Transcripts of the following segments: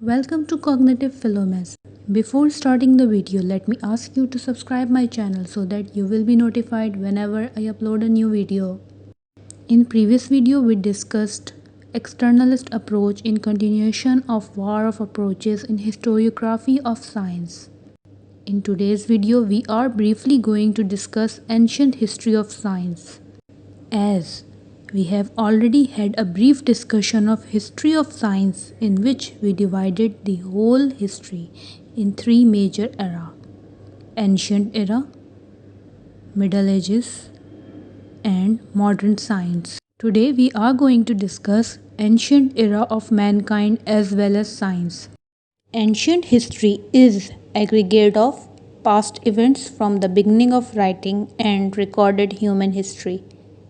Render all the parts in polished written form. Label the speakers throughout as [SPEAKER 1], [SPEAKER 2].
[SPEAKER 1] Welcome to Cognitive Philomath. Before starting the video, let me ask you to subscribe my channel so that you will be notified whenever I upload a new video. In previous video, we discussed externalist approach in continuation of war of approaches in historiography of science. In today's video, we are briefly going to discuss ancient history of science. As we have already had a brief discussion of history of science in which we divided the whole history in three major eras: ancient era, Middle Ages, and modern science. Today we are going to discuss ancient era of mankind as well as science. Ancient history is aggregate of past events from the beginning of writing and recorded human history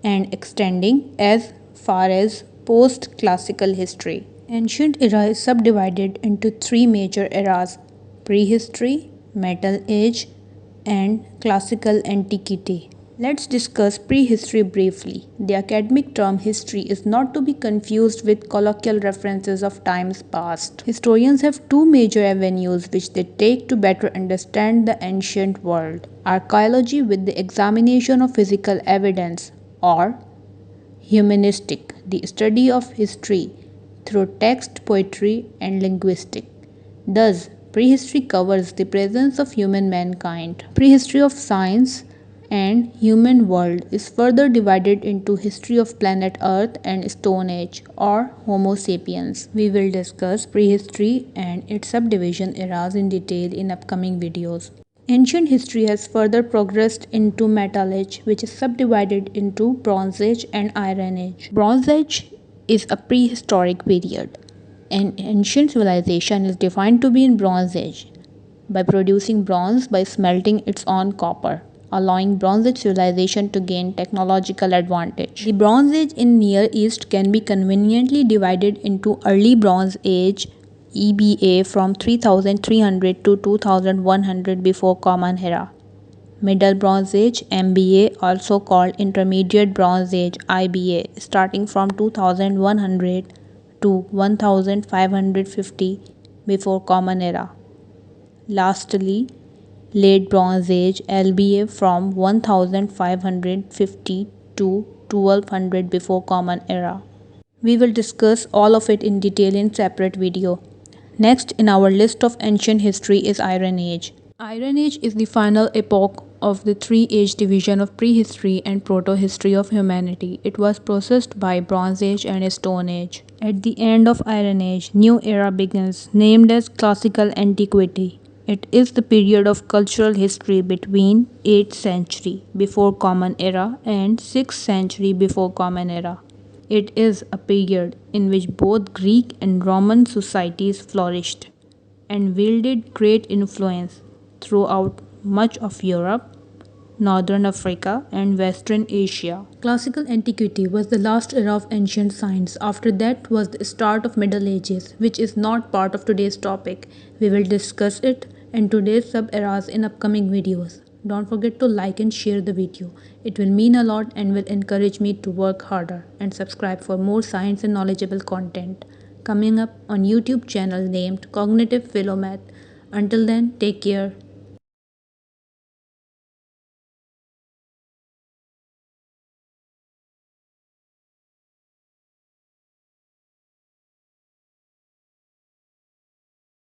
[SPEAKER 1] and extending as far as post-classical history. Ancient era is subdivided into three major eras: prehistory, Metal Age, and classical antiquity. Let's discuss prehistory briefly. The academic term history is not to be confused with colloquial references of times past. Historians have two major avenues which they take to better understand the ancient world: archaeology with the examination of physical evidence, or humanistic, the study of history through text, poetry, and linguistics. Thus, prehistory covers the presence of human mankind. Prehistory of science and human world is further divided into history of planet Earth and Stone Age or Homo sapiens. We will discuss prehistory and its subdivision eras in detail in upcoming videos. Ancient history has further progressed into Metal Age, which is subdivided into Bronze Age and Iron Age. Bronze Age is a prehistoric period. An ancient civilization is defined to be in Bronze Age by producing bronze by smelting its own copper, allowing Bronze Age civilization to gain technological advantage. The Bronze Age in Near East can be conveniently divided into Early Bronze Age EBA from 3300 to 2100 before Common Era, Middle Bronze Age MBA, also called Intermediate Bronze Age IBA, starting from 2100 to 1550 before Common Era. Lastly, Late Bronze Age LBA from 1550 to 1200 before Common Era. We will discuss all of it in detail in separate video. Next in our list of ancient history is Iron Age. Iron Age is the final epoch of the three-age division of prehistory and proto-history of humanity. It was processed by Bronze Age and Stone Age. At the end of Iron Age, new era begins, named as Classical Antiquity. It is the period of cultural history between 8th century before Common Era and 6th century before Common Era. It is a period in which both Greek and Roman societies flourished and wielded great influence throughout much of Europe, Northern Africa, and Western Asia. Classical antiquity was the last era of ancient science. After that was the start of Middle Ages, which is not part of today's topic. We will discuss it and today's sub-eras in upcoming videos. Don't forget to like and share the video. It will mean a lot and will encourage me to work harder, and subscribe for more science and knowledgeable content coming up on YouTube channel named Cognitive Philomath. Until then, take care.